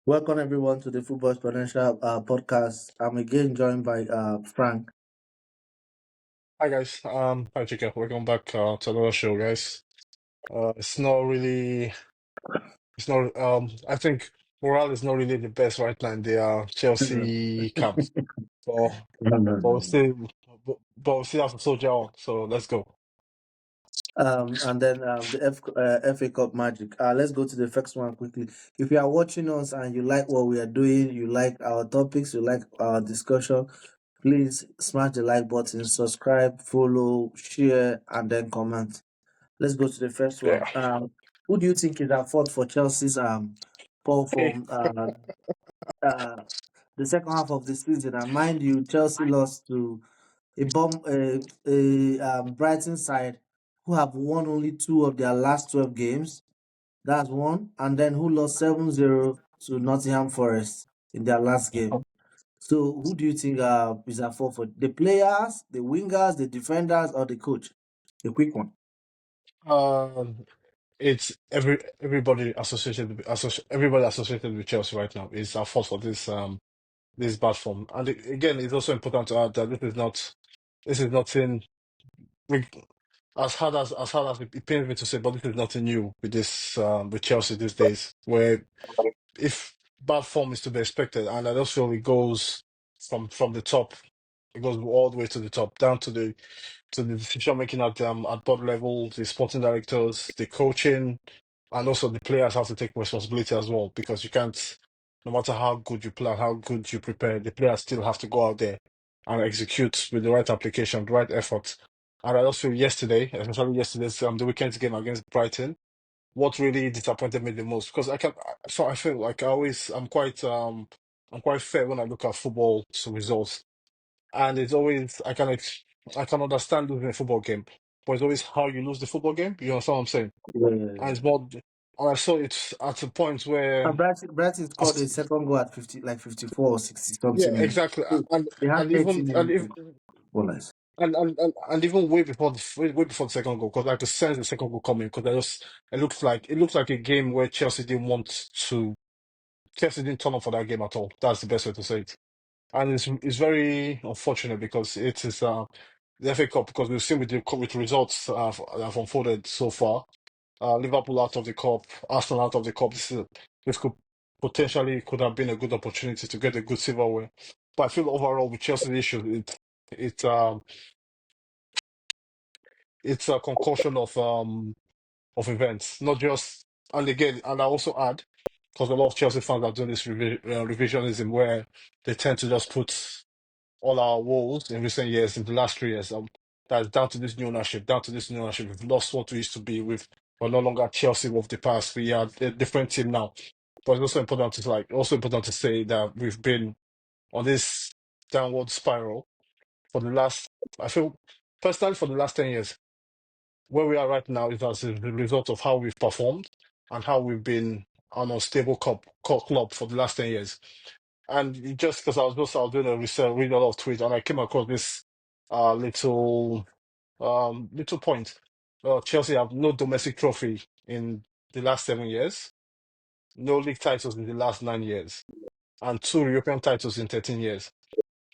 Welcome everyone to the Football Exponential podcast. I'm again joined by Frank. Hi guys, hi Chika. Welcome back to another show, guys. It's not really, it's not. I think morale is not really the best right now in the No, Chelsea camp. But no, no, but we no. still, but we still have to soldier on. So let's go. And then the FA Cup magic. Let's go to the first one quickly. If you are watching us and you like what we are doing, you like our topics, you like our discussion, please smash the like button, subscribe, follow, share, and then comment. Let's go to the first Yeah. one. Who do you think is at fault for Chelsea's poor Hey. form uh, the second half of the season? And mind you, Chelsea lost to a Brighton side who have won only two of their last 12 games. That's one. And then who lost 7-0 to Nottingham Forest in their last game. So who do you think is at fault for the players, the wingers, the defenders, or the coach? A quick one. Um, it's everybody associated with everybody associated with Chelsea right now is at fault for this bad form. And again, it's also important to add that this is nothing. As hard as it pains me to say, but this is nothing new with this with Chelsea these days. Where if bad form is to be expected, and I just feel it goes from the top, it goes all the way to the top, down to the decision making at board level, the sporting directors, the coaching, and also the players have to take responsibility as well because you can't, no matter how good you play, how good you prepare, the players still have to go out there and execute with the right application, the right effort. And I also feel yesterday, especially yesterday's the weekend's game against Brighton, what really disappointed me the most because so I feel like I'm quite fair when I look at football results, and it's always I can understand losing a football game, but it's always how you lose the football game. You understand what I'm saying? And Yeah. it's more, and I saw it at a point where, Brighton scored a as- second goal at 50, like 54 or 60 yeah, something minutes. exactly, So they had and 30 even and minutes if to equalize. and even way before the second goal, because I could sense the second goal coming because it looks like a game where Chelsea didn't turn up for that game at all. That's the best way to say it. And it's very unfortunate because it is the FA Cup, because we've seen with results that have unfolded so far. Liverpool out of the cup, Aston out of the cup. This could have been a good opportunity to get a good silverware. But I feel overall with Chelsea's issue, it it's a concoction of events, not just. And again, and I also add, because a lot of Chelsea fans are doing this revisionism where they tend to just put all our woes in recent years, in the last 3 years, that's down to this new ownership, down to this new ownership. We've lost what we used to be. We're no longer Chelsea of the past. We are a different team now. But it's also important to say that we've been on this downward spiral for the last, I feel personally, for the last 10 years. Where we are right now is as a result of how we've performed and how we've been an unstable club for the last 10 years. And just because I was doing a research, reading a lot of tweets, and I came across this little point. Chelsea have no domestic trophy in the last 7 years, no league titles in the last 9 years, and two European titles in 13 years.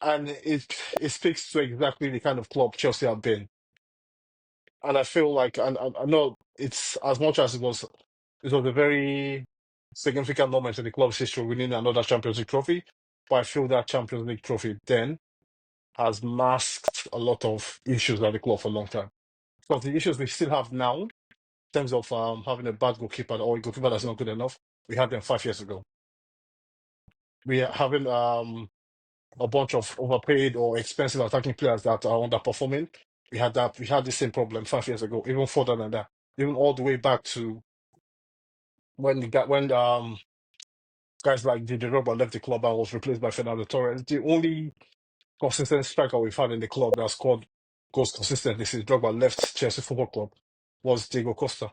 And it speaks to exactly the kind of club Chelsea have been. And I feel like, and I know it's as much as it was a very significant moment in the club's history winning another Champions League trophy. But I feel that Champions League trophy then has masked a lot of issues at the club for a long time. Because the issues we still have now, in terms of having a bad goalkeeper or a goalkeeper that's not good enough, we had them 5 years ago. We are having a bunch of overpaid or expensive attacking players that are underperforming. We had the same problem 5 years ago, even further than that, even all the way back to when guys like Didier Drogba left the club and was replaced by Fernando Torres. The only consistent striker we've had in the club that scored goals consistently since Drogba left Chelsea Football Club was Diego Costa,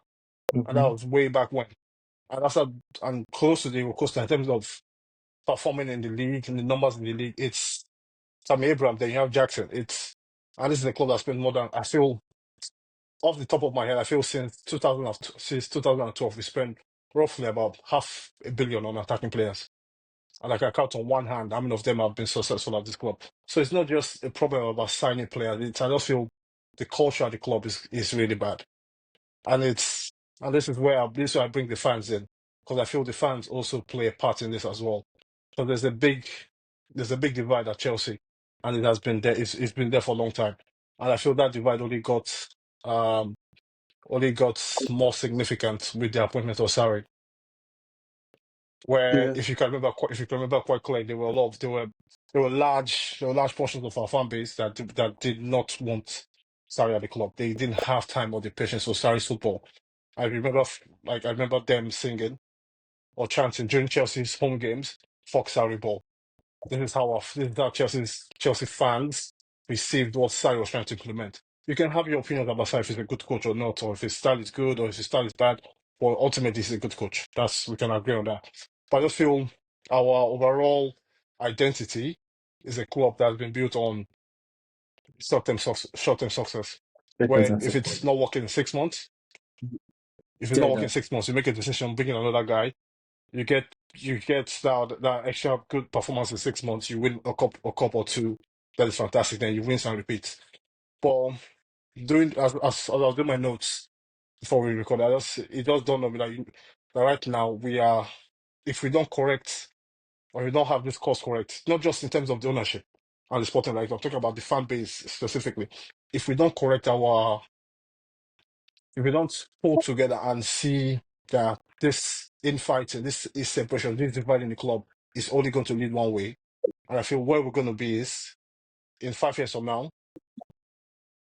and that Mhm. was way back when. And after and close to Diego Costa in terms of performing in the league and the numbers in the league, it's Tammy Abraham, then you have Jackson. And this is a club that spent more than, I feel, off the top of my head, I feel since 2012 we spent roughly about half a billion on attacking players. And like I count on one hand how many of them have been successful at this club. So it's not just a problem about signing players. I just feel the culture at the club is really bad. And it's and this is where I bring the fans in, because I feel the fans also play a part in this as well. So there's a big divide at Chelsea, and it has been there. It's been there for a long time, and I feel that divide um only got more significant with the appointment of Sarri. Where Yeah, if you can remember quite clearly, there were a lot of there were large portions of our fan base that did not want Sarri at the club. They didn't have time or the patience for Sarri's football. I remember them singing or chanting during Chelsea's home games, "Fuck Sarri ball." This is how Chelsea fans received what Sarri was trying to implement. You can have your opinions about Sarri if he's a good coach or not, or if his style is good or if his style is bad. But ultimately, he's a good coach. We can agree on that. But I just feel our overall identity is a club that has been built on short-term success. because Where that's if it. it's not working in 6 months, if it's not Tear working in down. 6 months, you make a decision, bring in another guy. You get that extra good performance in 6 months. You win a cup or two. That is fantastic. Then you win and repeat. But doing as I was doing my notes before we record, it just dawned on me that right now if we don't correct or we don't have this course correct, not just in terms of the ownership and the sporting rights, I'm talking about the fan base specifically. If we don't correct our if we don't pull together and see that this infighting, this is separation, this divide in the club is only going to lead one way, and I feel where we're going to be is in 5 years from now,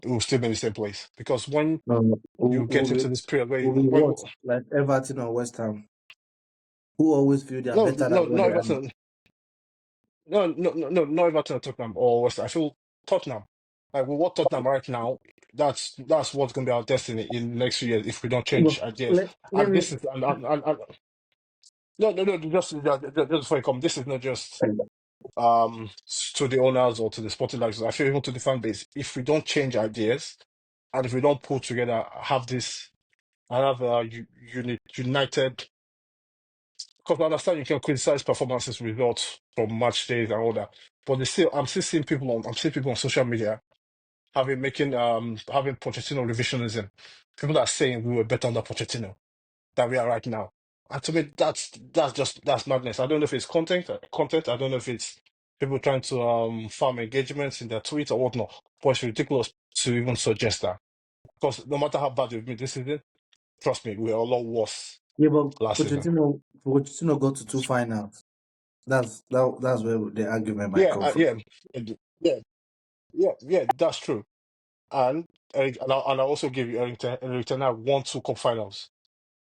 we'll still be in the same place. Because when Who you get into this period where will be what? Like Everton or West Ham, who always feel they are no, better than no, what not they are. Everton, not Everton or Tottenham or West. I feel Tottenham. Like with what Tottenham right now, that's what's going to be our destiny in the next few years if we don't change But ideas. let And me. this is and no, just before you come, this is not just to the owners or to the sporting license. I feel even to the fan base. If we don't change ideas and if we don't pull together, have a united. Because I understand you can criticize performances, results from match days and all that, but I'm seeing people on social media having Pochettino revisionism. People that are saying we were better under Pochettino than we are right now. And to me, that's madness. I don't know if it's content. I don't know if it's people trying to farm engagements in their tweets or whatnot. But it's ridiculous to even suggest that. Because no matter how bad we've been this season, trust me, we are a lot worse Yeah, but last season. Pochettino got to two finals. That's where the argument might Yeah, come from. yeah, yeah, yeah. That's true. And and I also give you Eric Ten Hag won two cup finals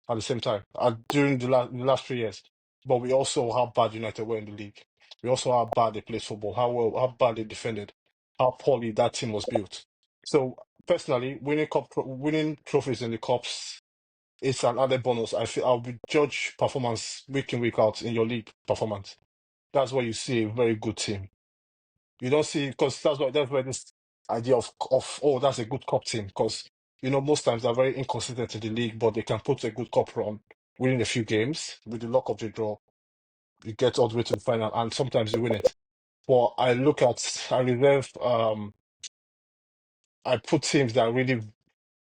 at the same time during the last 3 years. But we also how bad United were in the league. We also how bad they played football, how bad they defended, how poorly that team was built. So personally, winning trophies in the cups, it's an added bonus. I feel I'll be judge performance week in week out in your league performance. That's where you see a very good team. You don't see because that's where this idea of oh that's a good cup team because most times they're very inconsistent in the league, but they can put a good cup run, winning a few games with the luck of the draw. You get all the way to the final, and sometimes you win it. But I reserve I put teams that really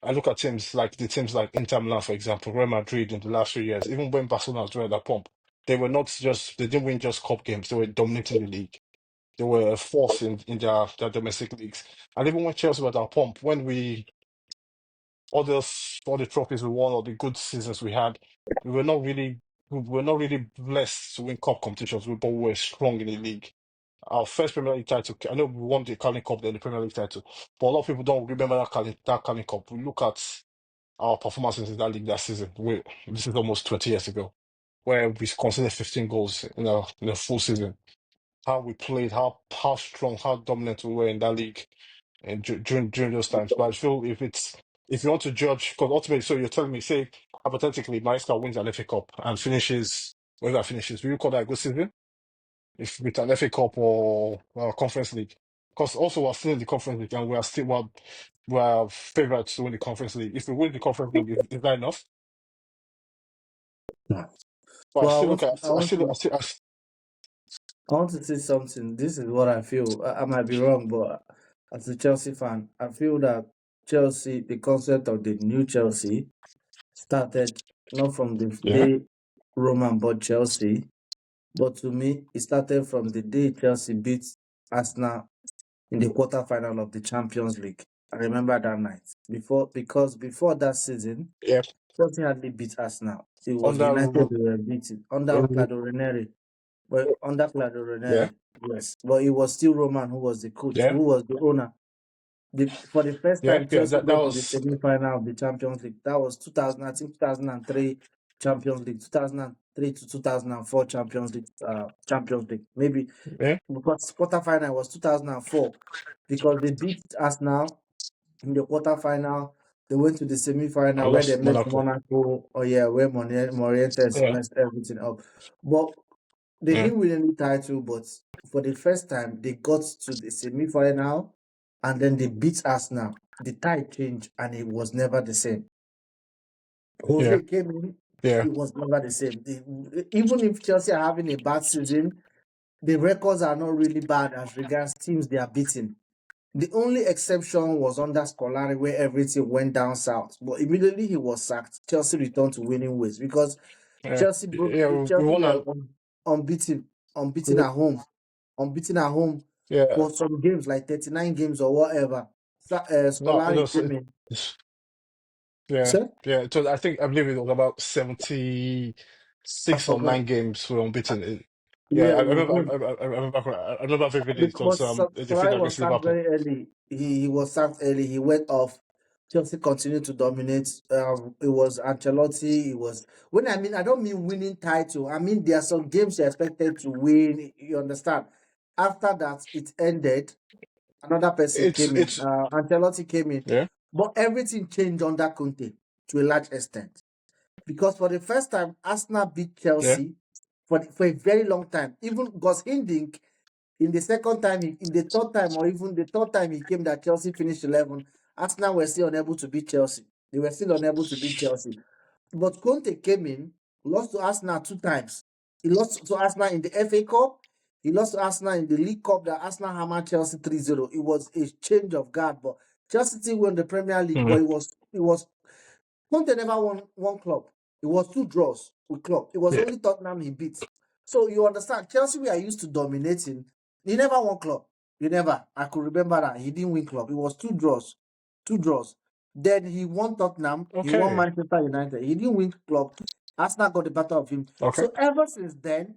I look at teams like Inter Milan, for example, Real Madrid in the last few years, even when Barcelona was doing that pump, they didn't win just cup games, they were dominating the league. They were a force in their domestic leagues. And even when Chelsea were at our pump, when all the trophies we won, or the good seasons we had, we were not really we were not really blessed to win cup competitions, but we were strong in the league. Our first Premier League title, I know we won the Carling Cup, then the Premier League title, but a lot of people don't remember that Carling Cup. We look at our performances in that league that season. This is almost 20 years ago, where we conceded 15 goals in a full season. How we played, how strong, how dominant we were in that league and during those times. But I feel if you want to judge, because ultimately, so you're telling me, say hypothetically, Maresca wins an FA Cup and finishes where that finishes, will you call that a good season? If with an FA Cup or Conference League, because also we're still in the Conference League and we're favourites to win the Conference League. If we win the Conference League, is that enough? Yeah. But I Well, still look at I want to I want to say something. This is what I feel. I might be wrong, but as a Chelsea fan, I feel that Chelsea, the concept of the new Chelsea, started not from the Yeah, day Roman bought Chelsea, but to me, it started from the day Chelsea beat Arsenal in the quarterfinal of the Champions League. I remember that night. Because before that season, yeah. Chelsea hardly beat Arsenal. It was Under United they were beating under Claudio Ranieri. But under Claudio yeah, Ranieri, yes. But it was still Roman who was the coach, yeah, who was the owner. For the first yeah, time, yeah. Chelsea That got to the was semi-final of the Champions League. That was 2000, I think 2003 Champions League, 2003 to 2004 Champions League. Maybe yeah. because quarterfinal was 2004 because they beat Arsenal in the quarterfinal. They went to the I semi-final where they lost met Monaco. Monaco. Oh yeah, where Morientes Yeah, messed everything up. But they yeah, didn't win any title, but for the first time, they got to the semi-final and then they beat Arsenal. The tide changed and it was never the same. yeah, Jose came in, yeah, it was never the same. Even if Chelsea are having a bad season, the records are not really bad as regards teams they are beating. The only exception was under Scolari, where everything went down south. But immediately he was sacked, Chelsea returned to winning ways because yeah. Yeah, we Chelsea won were a unbeaten, unbeaten at home yeah. for some games like 39 games or whatever. No, Scolari came in. yeah, Sir? yeah. So I believe it was about I 76 or forgot. nine games we were unbeaten. Yeah, Yeah, I it was remember. good. I remember vividly. It was Because a defeat Solari was against sacked Liverpool. very early. He was sacked early. He went off. Chelsea continued to dominate. It was Ancelotti. It was when I mean I don't mean winning title. I mean there are some games you expected to win. You understand? After that, it ended. Another person came in. It's Ancelotti came in, yeah, but everything changed under Conte to a large extent because for the first time, Arsenal beat yeah, Chelsea for a very long time. Even Gus Hiddink in the second time, in the third time, or even the third time he came that Chelsea finished 11, Arsenal were still unable to beat Chelsea. They were still unable to beat Chelsea. But Conte came in, lost to Arsenal two times. He lost to Arsenal in the FA Cup. He lost to Arsenal in the League Cup that Arsenal hammered Chelsea 3-0. It was a change of guard, but Chelsea still won the Premier League, but mm, it was Conte never won one club. It was two draws with club. It was yeah. only Tottenham he beat. So you understand, Chelsea we are used to dominating. He never won club. He never. I could remember that he didn't win club. It was two draws, two draws. Then he won Tottenham. He won Okay, Manchester United. He didn't win club. Arsenal got the better of him. okay. So ever since then,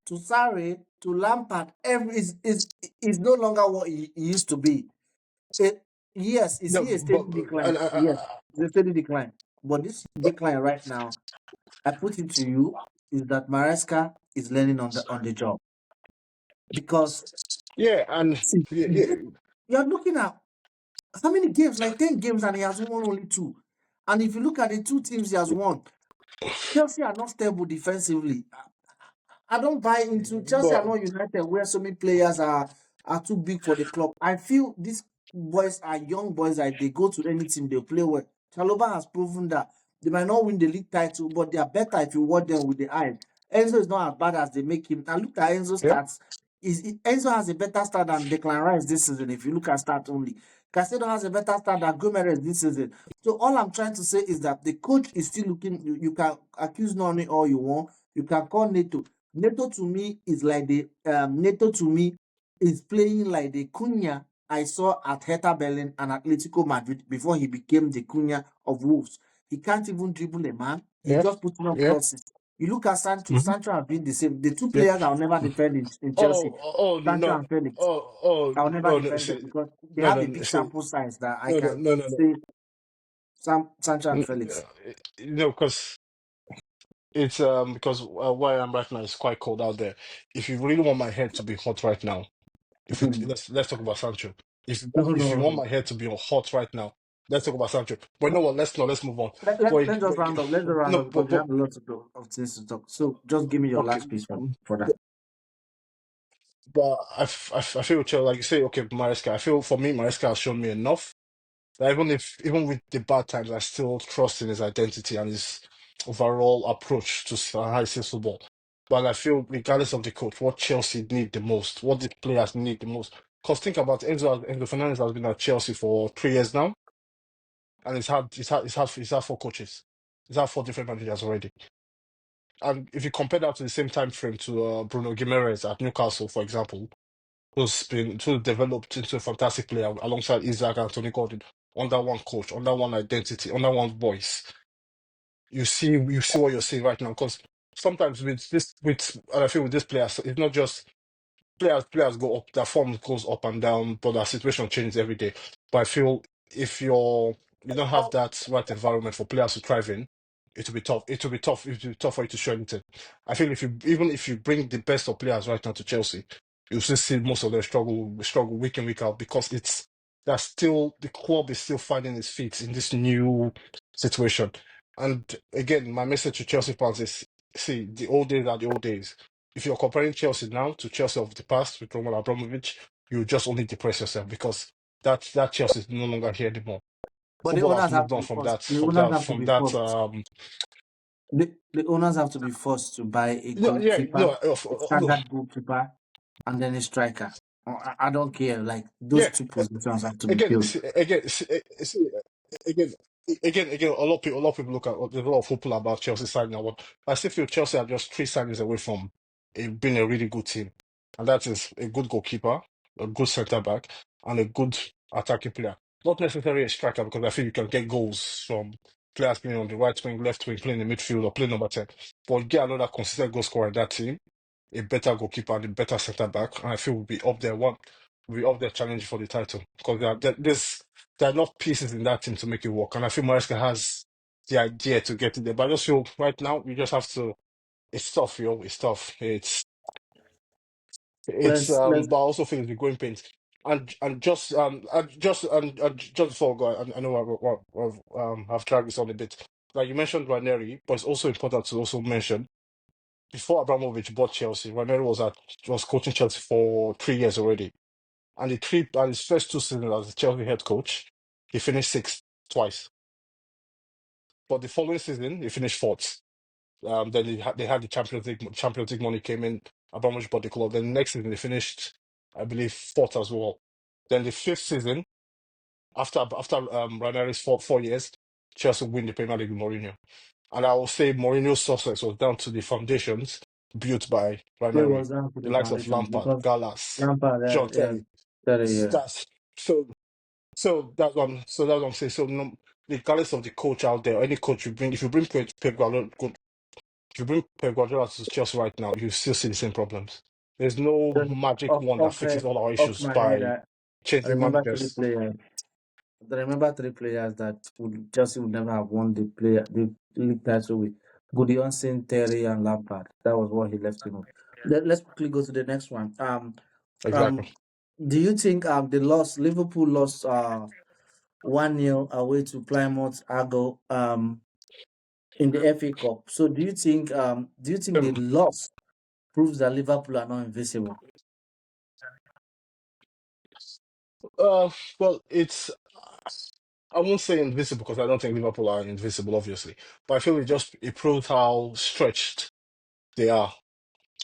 to Sarri, to Lampard, every is no longer what he used to be. It, yes, is No, he a steady decline? Yes, it's a steady decline. But this decline right now, I put it to you, is that Maresca is learning on the job. Because yeah, and see, yeah, yeah, you're looking at how many games, like 10 games, and he has won only two. And if you look at the two teams he has won, Chelsea are not stable defensively. I don't buy into Chelsea are but not United where so many players are too big for the club. I feel these boys are young boys. Like they go to any team, they play well. Chaloba has proven that they might not win the league title, but they are better if you watch them with the eye. Enzo is not as bad as they make him. And look at Enzo's yeah, stats. Enzo has a better start than Declan Rice this season. If you look at stats only, Caicedo has a better start than Gomez this season. So all I'm trying to say is that the coach is still looking. You can accuse Noni all you want. You can call Neto. Neto to me is like the Neto to me is playing like the Cunha I saw at Hertha Berlin and Atletico Madrid before he became the Cunha of Wolves. He can't even dribble a man. He's yeah, just putting up yeah, crosses. You look at Sancho. hmm Sancho have been the same. The two yeah. players I'll never defend in Chelsea, Sancho No, and Felix. I'll never no. defend them See, because they no, have a no. big See, sample size that I no, can no. say Sancho and N- Felix. No, because it's because where I am right now is quite cold out there. If you really want my head to be hot right now, if we let's talk about Sancho. No, If you no, want no. my head to be hot right now, let's talk about Sancho. But you know what? Let's move on. Let's just round up. Let's just round No, up because we have a lot of things to talk. So just give me your okay. last piece for that. But I feel chill, like you say, okay, Maresca. I feel for me, Maresca has shown me enough. That even with the bad times, I still trust in his identity and his overall approach to high football. But I feel, regardless of the coach, what Chelsea need the most, what the players need the most. Because think about Enzo Fernandez has been at Chelsea for 3 years now, and he's had 4 coaches. He's had 4 different managers already. And if you compare that to the same time frame to Bruno Guimaraes at Newcastle, for example, who developed into a fantastic player alongside Isaac and Tony Gordon under one coach, under one identity, under one voice. You see what you're seeing right now. Because sometimes and I feel with this players, it's not just players go up, their form goes up and down, but their situation changes every day. But I feel if you don't have that right environment for players to thrive in, it will be tough. It will be tough. It will be tough for you to show anything. I feel if you bring the best of players right now to Chelsea, you'll still see most of them struggle week in, week out, because that's still the club is still finding its feet in this new situation. And again, my message to Chelsea fans is, see, the old days are the old days. If you're comparing Chelsea now to Chelsea of the past with Roman Abramovich, you just only depress yourself, because that Chelsea is no longer here anymore. But the Football has owners have moved to on be from forced. that The from owners that have to from be that forced. The owners have to be forced to buy a no, yeah, no, goalkeeper, a no, standard goalkeeper, and then a striker. I don't care. Like those yeah. two positions have to be Again, filled. see, again, see, see, again, again, a lot of people look at, there's a lot of football about Chelsea signing and what. I still feel Chelsea are just 3 signings away from being a really good team, and that is a good goalkeeper, a good centre back, and a good attacking player. Not necessarily a striker, because I feel you can get goals from players playing on the right wing, left wing, playing in midfield, or playing number 10. But get another consistent goal scorer in that team, a better goalkeeper and a better centre back, and I feel we'll be up there. We'll be up there challenging for the title, because there are enough pieces in that team to make it work, and I feel Maresca has the idea to get it there. But I just feel right now we just have to. It's tough, yo. It's tough. It's Let's but I also feel it's the growing pains. And just before I go, I know I've dragged this on a bit. Like you mentioned Ranieri, but it's also important to also mention, before Abramovich bought Chelsea, Ranieri was coaching Chelsea for 3 years already. And his first 2 seasons as the Chelsea head coach, he finished sixth twice. But the following season, he finished fourth. Then they had the Champions League money came in. Abramovich bought the club. Then next season they finished, I believe, fourth as well. Then the fifth season, after Ranieri's 4 years, Chelsea win the Premier League with Mourinho. And I will say Mourinho's success was down to the foundations built by play Ranieri, was down to the the likes of foundation Lampard, because Gallas, Lampard, John yeah, Terry. Terry, yeah. That's so. So that's what I'm saying. So no, regardless of the coach out there, any coach you bring, if you bring Pep Guardiola to Chelsea right now, you still see the same problems. There's no Just magic off, one that off, fixes all our off issues my head, by I changing remember three managers. players. I remember three players that Chelsea would never have won the league title with: Goodison, Terry, and Lampard. That was what he left him with. Let's quickly go to the next one. Exactly. Um, do you think Liverpool lost 1-0 away to Plymouth Argo in the FA Cup? So do you think the Um, loss proves that Liverpool are not invisible? uh, well, I won't say invisible, because I don't think Liverpool are invisible, obviously. But I feel it proves how stretched they are.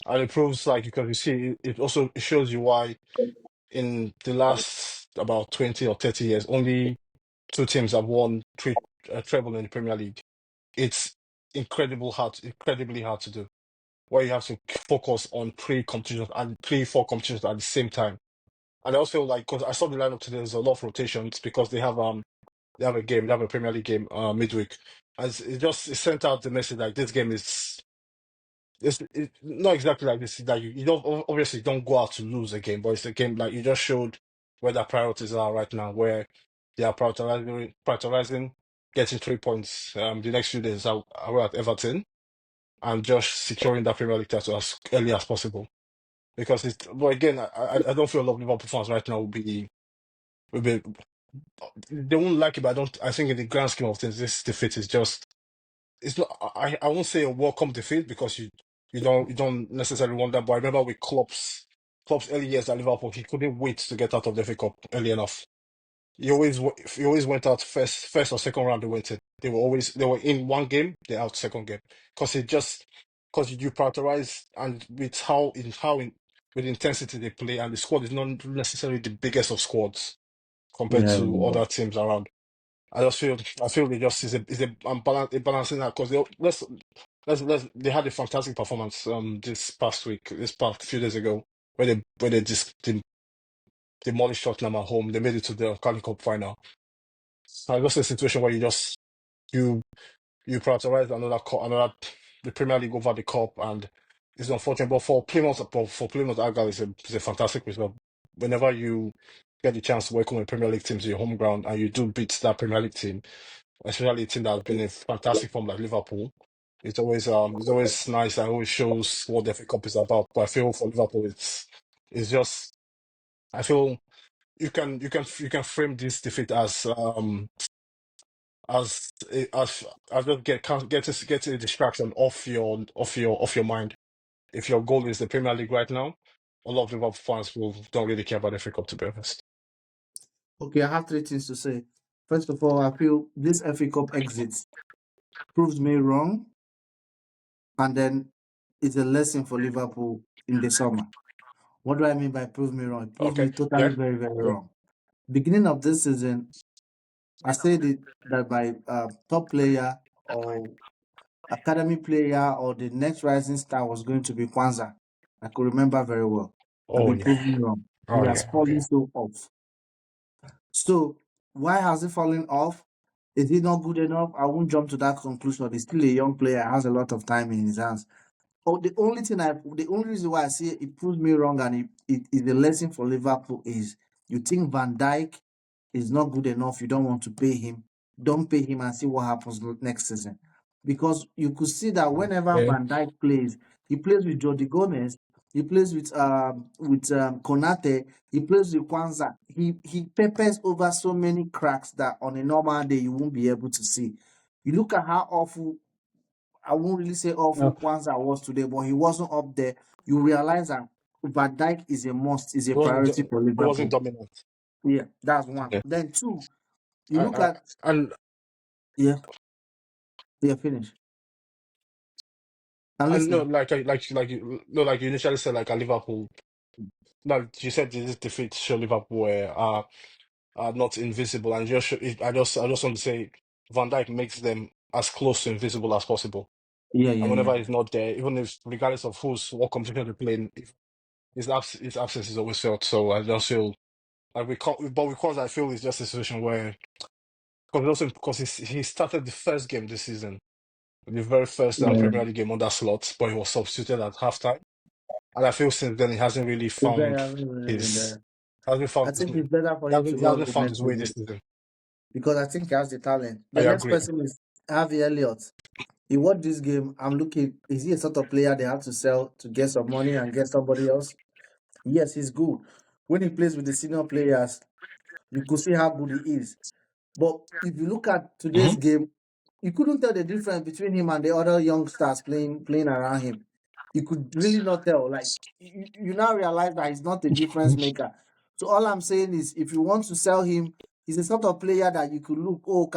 And it proves, like, because you see, it shows you why in the last about 20 or 30 years, only 2 teams have won treble in the Premier League. It's incredibly hard to do, where you have to focus on 4 competitions at the same time. And I also feel like, because I saw the lineup today, there's a lot of rotations, because they have a Premier League game midweek. As it sent out the message like this game is it's not exactly like this. That you don't obviously don't go out to lose a game, but it's a game like you just showed where their priorities are right now, where they are prioritizing getting 3 points the next few days are at Everton, and just securing that Premier League title as early as possible. Because but again, I don't feel a lot of Liverpool fans right now will be they won't like it, but I think in the grand scheme of things, this defeat is just it's not I won't say a welcome defeat, because you don't necessarily want that. But I remember with Klopp's early years at Liverpool, he couldn't wait to get out of the FA Cup early enough. He always went out first or second round. They went in. They were in one game, they out second game, because he just because you prioritize and with with intensity they play, and the squad is not necessarily the biggest of squads compared Yeah. to other teams around. I feel they just is a balancing act because they had a fantastic performance this past few days ago where they just demolished Tottenham at home. They made it to the Carling Cup final. So it's just a situation where you you prioritize another the Premier League over the cup, and it's unfortunate. But for Plymouth, Argyle is a fantastic result. Whenever you get the chance to welcome a Premier League team to your home ground and you do beat that Premier League team, especially a team that has been in fantastic form like Liverpool, it's always nice and always shows what the FA Cup is about. But I feel for Liverpool, it's just I feel you can frame this defeat as just get a distraction off your mind. If your goal is the Premier League right now, a lot of Liverpool fans will don't really care about the FA Cup, to be honest. Okay, I have three things to say. First of all, I feel this FA Cup exit proves me wrong, and then it's a lesson for Liverpool in the summer. What do I mean by prove me wrong? It proves Okay, me totally yeah, very, very yeah. wrong. Beginning of this season, I said that my top player or academy player or the next rising star was going to be Kwanzaa. I could remember very well. I've Oh been yeah, proven wrong. He oh has yeah, fallen yeah. so off. So why has he fallen off? Is he not good enough? I won't jump to that conclusion. He's still a young player, has a lot of time in his hands. Oh, the only reason why I say it proves me wrong and it is a lesson for Liverpool is you think Van Dijk is not good enough, you don't want to pay him. Don't pay him and see what happens next season. Because you could see that whenever Yeah. Van Dijk plays, he plays with Jody Gomez, he plays with Konate, he plays with Kwanzaa. He peppers over so many cracks that on a normal day you won't be able to see. You look at how awful I won't really say awful No, Kwanzaa was today, but he wasn't up there. You realize that Van Dijk is a must, is a priority for it wasn't Liverpool. dominant. Yeah, that's one. Yeah, Then two, you look I, at and yeah, yeah, finish. I'm and no, listening. like you no, like you initially said, like a Liverpool. Like you said, this defeat show Liverpool are not invisible, and I just want to say Van Dijk makes them as close to invisible as possible. Yeah, And yeah, yeah. whenever he's not there, even if regardless of what competition they're playing, if his absence is always felt. So I just feel like but because I feel it's just a situation where because he started the first game this season, the very first Yeah. Premier League game on that slot, but he was substituted at halftime, and I feel since then he hasn't really It's found better than his that. hasn't I found his think it's better for him to he not hasn't go found next his way season this season. because I think he has the talent. I The next agree. person is Harvey Elliott. He watched this game. I'm looking. Is he a sort of player they have to sell to get some money and get somebody else? Yes, he's good. When he plays with the senior players, you could see how good he is. But if you look at today's Hmm. game, you couldn't tell the difference between him and the other youngsters playing around him. You could really not tell. Like you now realize that he's not a difference maker. So all I'm saying is, if you want to sell him, he's a sort of player that you could look. Oh,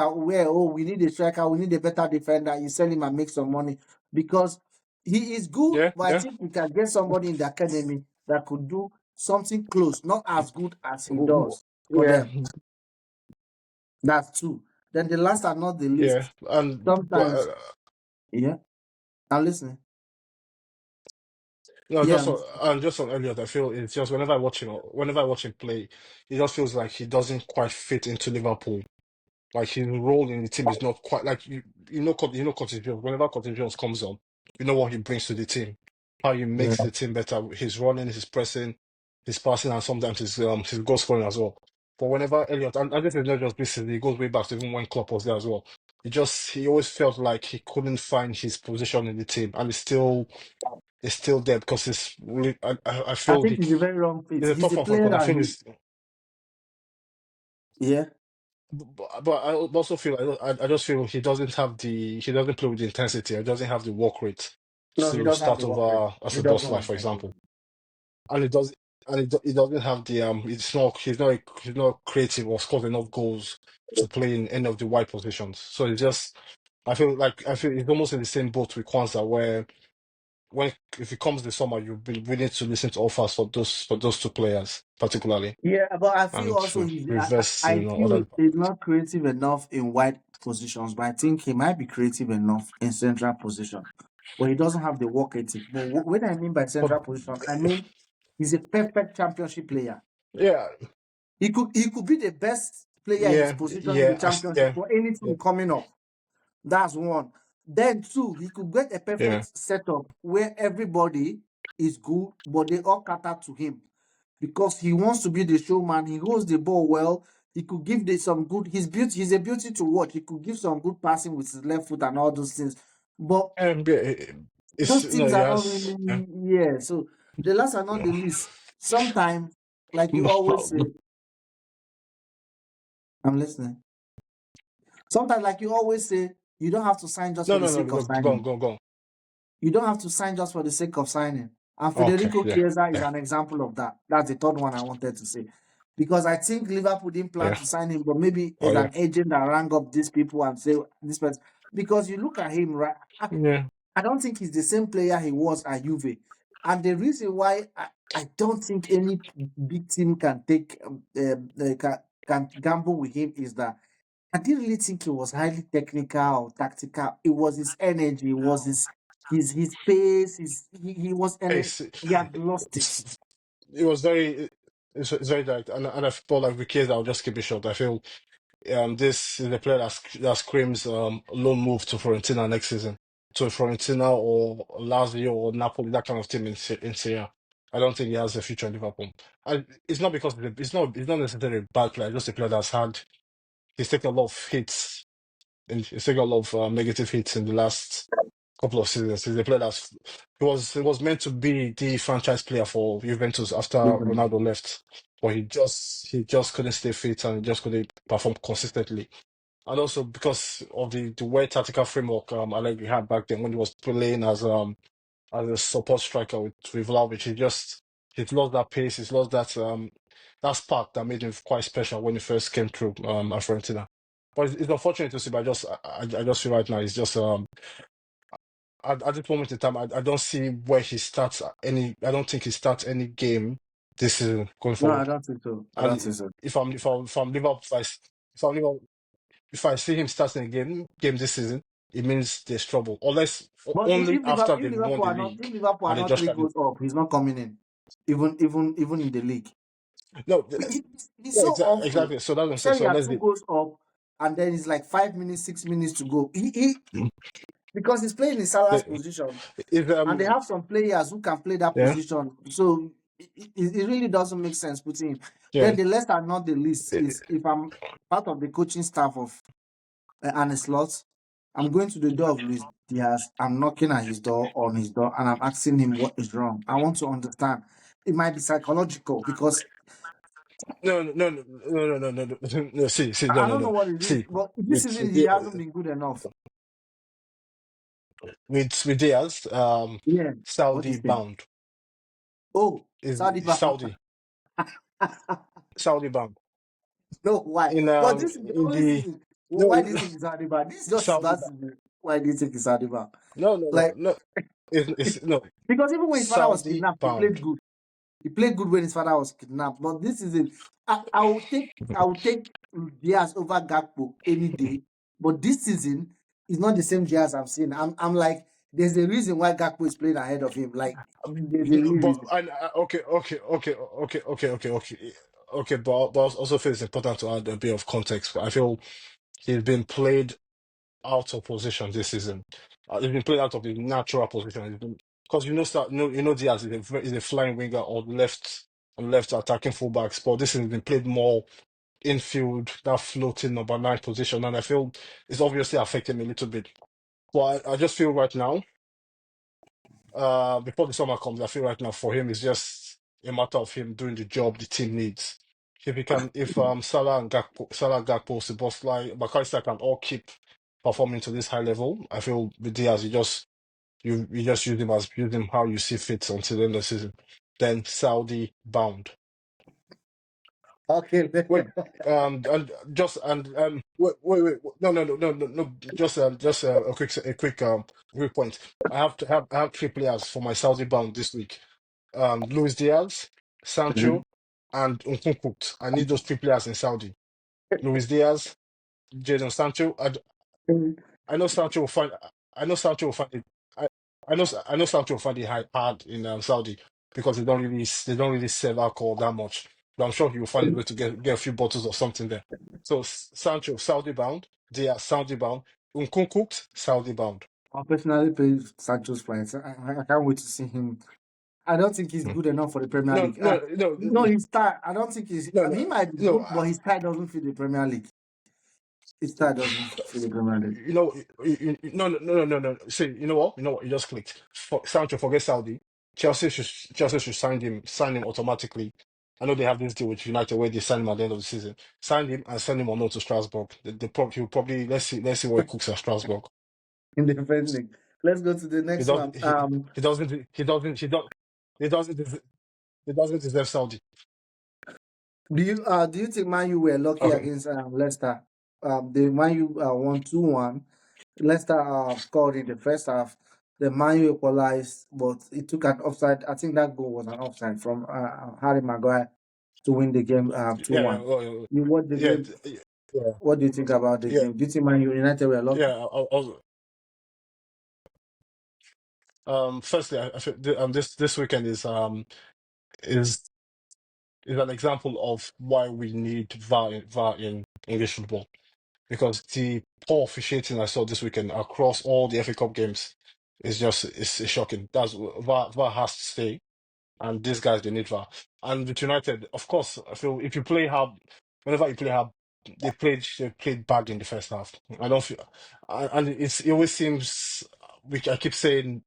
we need a striker, we need a better defender. You sell him and make some money because he is good. Yeah, But I yeah. think we can get somebody in the academy that could do something close, not as good as he W- does for Yeah, them. That's two. Then the last and not the yeah, least, and sometimes, yeah, I'm listening. no, Yeah, I'm, just on Elliot, I feel it's just whenever I watch him play, it just feels like he doesn't quite fit into Liverpool. Like his role in the team is not quite like you know Curtis Jones. Whenever Curtis Jones comes on, you know what he brings to the team, how he yeah. makes the team better. His running, his pressing, his passing, and sometimes his goal scoring as well. But whenever Elliot, and I guess it's not just this season, he goes way back to even when Klopp was there as well. He always felt like he couldn't find his position in the team, and it's still there because I I feel think he's a very wrong fit. it's a He's tough a one for him player because I that feel he, it's. yeah. But I also feel I just feel he doesn't play with the intensity. He doesn't have the work rate No, he to doesn't have start the work rate. over as He a doesn't boss like have for the work example, rate. and he doesn't have the he's not creative or scores enough goals to play in any of the wide positions. So it's just I feel it's almost in the same boat with Kwanzaa where when if it comes the summer, you've been willing to listen to offers for those two players particularly, Yeah, but I feel and also to reverse, I feel other. he's not creative enough in wide positions, but I think he might be creative enough in central position. But he doesn't have the work ethic. But when I mean by But central position, I mean he's a perfect championship player. yeah, He could be the best player in his yeah, position in the yeah, championship yeah, for any yeah, team coming up. That's one. Then two, he could get a yeah. perfect setup where everybody is good, but they all cater to him because he wants to be the showman. He holds the ball well. He could give some good. He's a beauty to watch. He could give some good passing with his left foot and all those things. But Yeah, it's those no, teams he are not has. Yeah. really, yeah. So the last are not the least. Sometimes, like you always say, I'm listening. Sometimes, like you always say, you don't have to sign just No, for the no, no. sake of Go on, signing. go on. You don't have to sign just for the sake of signing. And Okay, Federico yeah, Chiesa is yeah, an example of that. That's the third one I wanted to say. Because I think Liverpool didn't plan yeah. to sign him, but maybe Oh as yeah, an agent that rang up these people and say this person. Because you look at him, right? yeah. I don't think he's the same player he was at Juve. And the reason why I don't think any big team can take can gamble with him is that I didn't really think he was highly technical or tactical. It was his energy, it was his pace, he was It's, he had lost it. it was very, it's very direct, and I feel like with kids, I'll just keep it short. I feel this is the player that screams loan move to Fiorentina next season, to Fiorentina or Lazio or Napoli, that kind of team in Serie A. I don't think he has a future in Liverpool. It's not because it's not necessarily a bad player, just a player he's taken a lot of hits, and he's taken a lot of negative hits in the last couple of seasons. He's a player he was meant to be the franchise player for Juventus after Mhm. Ronaldo left, but he just couldn't stay fit and he just couldn't perform consistently. And also because of the way tactical framework Allegri had back then when he was playing as a support striker with Vlahovic, he's lost that pace, he's lost that spark that made him quite special when he first came through at Fiorentina. But it's unfortunate to see, but I just feel right now it's just at this moment in time I don't see where he starts any. I don't think he starts any game this season going No, I forward. don't think so. I don't think And so. if I'm Liverpool, if I'm Liverpool, if I see him starting a game this season, it means there's trouble. Unless But only after If they've won the league Liverpool are and they not just three try to. goals up, he's not coming in. Even in the league. No, He's yeah, so awful. exactly. So that's what I'm saying. Say So you are let's two be. goals up, and then it's like 5 minutes, 6 minutes to go. Because he's playing in Salah's the- position. Is And they have some players who can play that yeah, position. So it really doesn't make sense putting him. yeah. Then the last and not the least Eh, is if I'm part of the coaching staff of Arne Slot, I'm going to the door of Luis Diaz. I'm knocking at his door on his door and I'm asking him what is wrong. I want to understand. It might be psychological because No, no, no, no, no, no, no, no, no. See, no, I no, don't know no. what it is, See, but this with season he hasn't been good enough. with Diaz, Yeah. What Saudi is it? bound Oh, is Saudi Saudi bound No, why? But this is the in only the season. Why do you no think it's Adiba? This is just his Saudi bad season. Why do you think it's Adiba? no no no Like, no it's no because even when his father was Saudi kidnapped, he played bound. good. He played good when his father was kidnapped. But this is it. I will take Diaz over Gakpo any day. But this season is not the same Diaz I've seen. I'm like, there's a reason why Gakpo is playing ahead of him. Like, there's a real But reason. okay. But I also feel it's important to add a bit of context. I feel he's been played out of position this season. He's been played out of the natural position. Because you know Diaz is a flying winger or left attacking fullbacks. But this has been played more infield, that floating number nine position, and I feel it's obviously affecting me a little bit. But I just feel right now, before the summer comes, I feel right now for him it's just a matter of him doing the job the team needs. If Salah, Gakpo, Szoboszlai, McAllister can all keep performing to this high level, I feel with Diaz, you just use him how you see fit until the end of the season. Then Saudi bound. Okay. Wait, and just and wait, no. Just quick point. I have three players for my Saudi bound this week. Luis Diaz, Sancho, and Nkunku. I need those three players in Saudi. Luis Diaz, Jadon Sancho. I know Sancho will find. I know Sancho will find it. I, I know Sancho will find it hard in Saudi because they don't really sell alcohol that much. But I'm sure he will find a way to get a few bottles or something there. So Sancho Saudi bound. They are Saudi bound. Nkunku Saudi bound. I'll personally pay Sancho's price. I can't wait to see him. I don't think he's Hmm. good enough for the Premier No, League. no, no, No, his style. I don't think he's. no, I mean, no, he might be no. good, but his style doesn't fit the Premier League. His style doesn't fit the Premier League. You know, no. See, you know what? You know what? It just clicked. Sancho, forget Saudi. Chelsea should sign him automatically. I know they have this deal with United where they sign him at the end of the season. Sign him and send him on loan to Strasbourg. He'll probably let's see what he cooks at Strasbourg. In the Premier League. Let's go to the He next does one. he doesn't he doesn't he doesn't he doesn't deserve Saudi. Do you think Man U were lucky Okay. against Leicester? The Man U won 2-1. Leicester scored in the first half. The Man U equalized, but it took an offside. I think that goal was an offside from Harry Maguire to win the game Yeah, yeah, 2-1. You watch the yeah, game. yeah, What do you think about the yeah, game? Do you think Man U United were lucky? yeah. Firstly, I feel this weekend is is an example of why we need VAR in English football because the poor officiating I saw this weekend across all the FA Cup games is just it's shocking. That's VAR has to stay, and these guys they need VAR. And with United, of course, I feel if you play hard, whenever you play hard, they played bad in the first half. I don't feel, and it always seems, which I keep saying,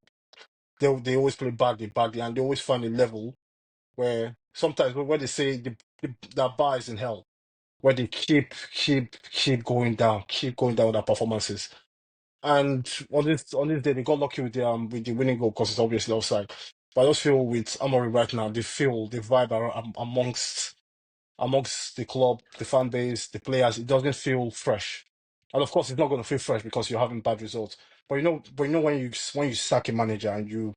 they always play badly, and they always find a level where sometimes when they say that bar is in hell, where they keep keep going down with their performances. And on this day, they got lucky with the winning goal because it's obviously offside. But I just feel with Amory right now, they feel the vibe amongst the club, the fan base, the players. It doesn't feel fresh, and of course, it's not going to feel fresh because you're having bad results. But you know when you sack a manager and you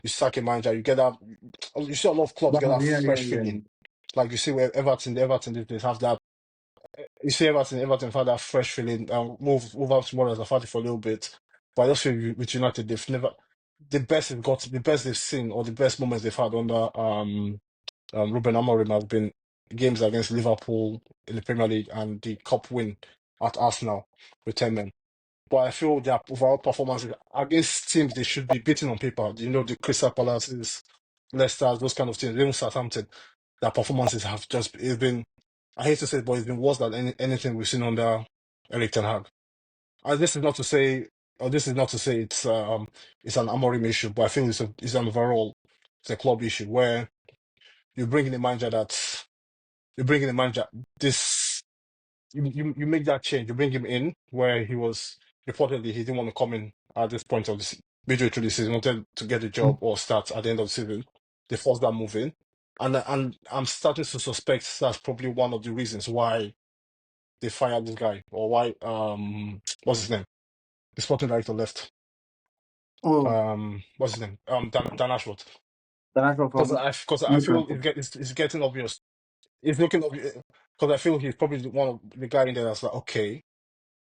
sack a manager, you get that. You see a lot of clubs get that Yeah, yeah, fresh yeah. feeling, like you see where Everton they have that. You see Everton have that fresh feeling. Move out tomorrow as a party for a little bit, but I just feel with United they've never the best they've seen or the best moments they've had under Ruben Amorim have been games against Liverpool in the Premier League and the cup win at Arsenal with 10 men. But I feel their overall performances against teams they should be beating on paper. You know, the Crystal Palaces, Leicester, those kind of teams, even Southampton, their performances have just it's been I hate to say it, but it's been worse than anything we've seen under Eric Ten Hag. And this is not to say or this is not to say it's an Amorim issue, but I feel it's an overall it's a club issue where you bring in a manager that you bring in a manager this you make that change. You bring him in where he was reportedly he didn't want to come in at this point of the midway through the season, wanted to get a job or start at the end of the season. They forced that move in, and I'm starting to suspect that's probably one of the reasons why they fired this guy or why what's his name? The sporting director left. Oh, What's his name? Dan Ashworth. the national from Because I feel Newcastle. it's getting obvious. It's looking obvious because I feel he's probably one of the guy in there that's like okay.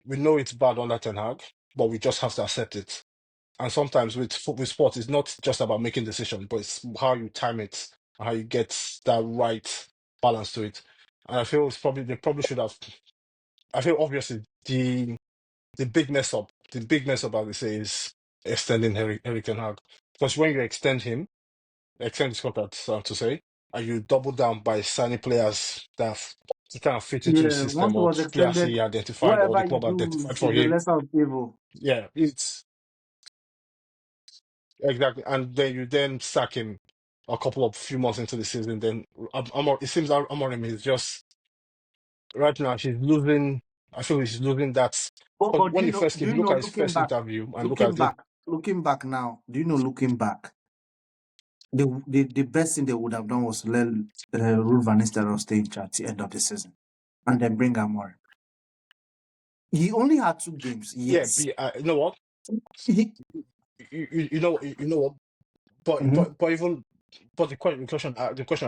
We know it's bad under Ten Hag, but we just have to accept it. And sometimes with sports, it's not just about making decisions, but it's how you time it, and how you get that right balance to it. And I feel they probably should have. I feel obviously the big mess up, I would say, is extending Eric Ten Hag because when you extend his contract, to say, and you double down by signing players that kind of fit into the Yeah, system once it or was players extended, he identified or the whatever you club do identified for is a him. lesser of evil. Yeah, it's exactly. And then you then sack him a couple of few months into the season. Then it seems that Amorim is just right now. She's losing. I feel he's losing that. But But when do if you you look know, at his first interview and look at it, looking back now, do you know, looking back, The best thing they would have done was to let Ruud van Nistelrooy stay in charge at the end of the season and then bring Amorim. He only had 2 games, Yeah, yes. you know what? He, You know what? Mhm. Even the question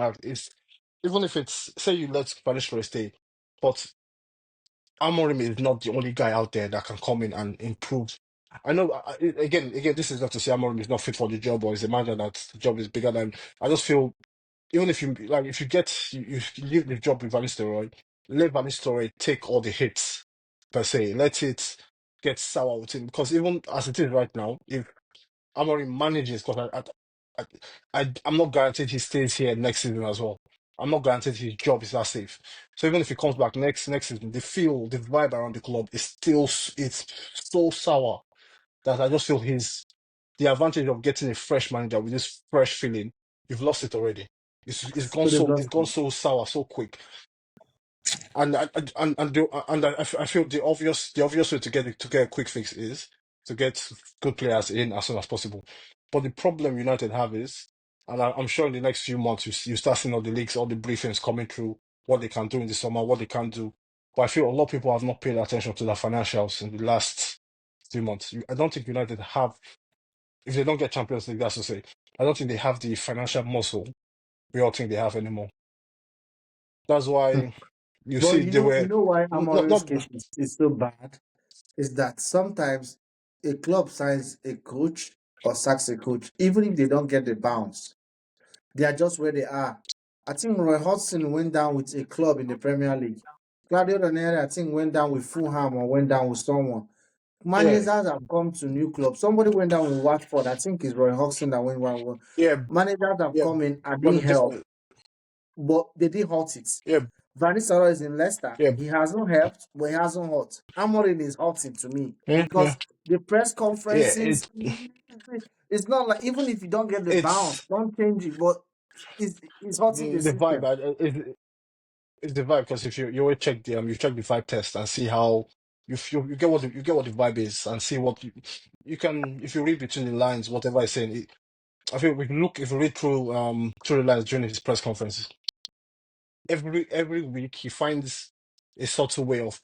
I have is, even if it's, say you let Spanish stay, but Amorim is not the only guy out there that can come in and improve. I know, again, this is not to say Amorim is not fit for the job or is a manager that the job is bigger than. I just feel, even if you like, if you leave the job with Van Nistelrooy, let Van Nistelrooy take all the hits per se. Let it get sour with him, because even as it is right now, if Amorim manages, because I'm not guaranteed he stays here next season as well. I'm not guaranteed his job is that safe. So even if he comes back next season, the vibe around the club is still it's so sour that I just feel the advantage of getting a fresh manager with this fresh feeling, you've lost it already. so they've It's lost gone so sour so quick. I feel the obvious way to get a quick fix is to get good players in as soon as possible. But the problem United have is, and I'm sure in the next few months you start seeing all the leaks, all the briefings coming through, what they can do in the summer, what they can do. But I feel a lot of people have not paid attention to the financials in the last few months. I don't think United have, if they don't get Champions League, that's to say, I don't think they have the financial muscle we all think they have anymore. That's Hmm. why you But see they you were know why not Amorim's case is so bad? Is that sometimes a club signs a coach or sacks a coach, even if they don't get the bounce, they are just where they are. I think Roy Hodgson went down with a club in the Premier League. Claudio Ranieri, I think, went down with Fulham or went down with someone. Managers yeah. have come to new clubs. Somebody went down with Watford. I think it's Roy Hodgson that went down. Yeah, Managers have yeah, come in and but the didn't help, difference, but they did hurt it. yeah, Van Nistelrooy is in Leicester. yeah, He hasn't helped, but he hasn't hurt. Amorim is hurting to me yeah, yeah, because the press yeah. conferences, it's not like even if you don't get the bounce, It's don't change it, but it's hurting the the vibe. system. It's the vibe, because if you always check you check the vibe test and see how you get you get what the vibe is, and see what you can, if you read between the lines, whatever he's saying. I feel if you read through the lines during his press conferences, every week he finds a subtle way of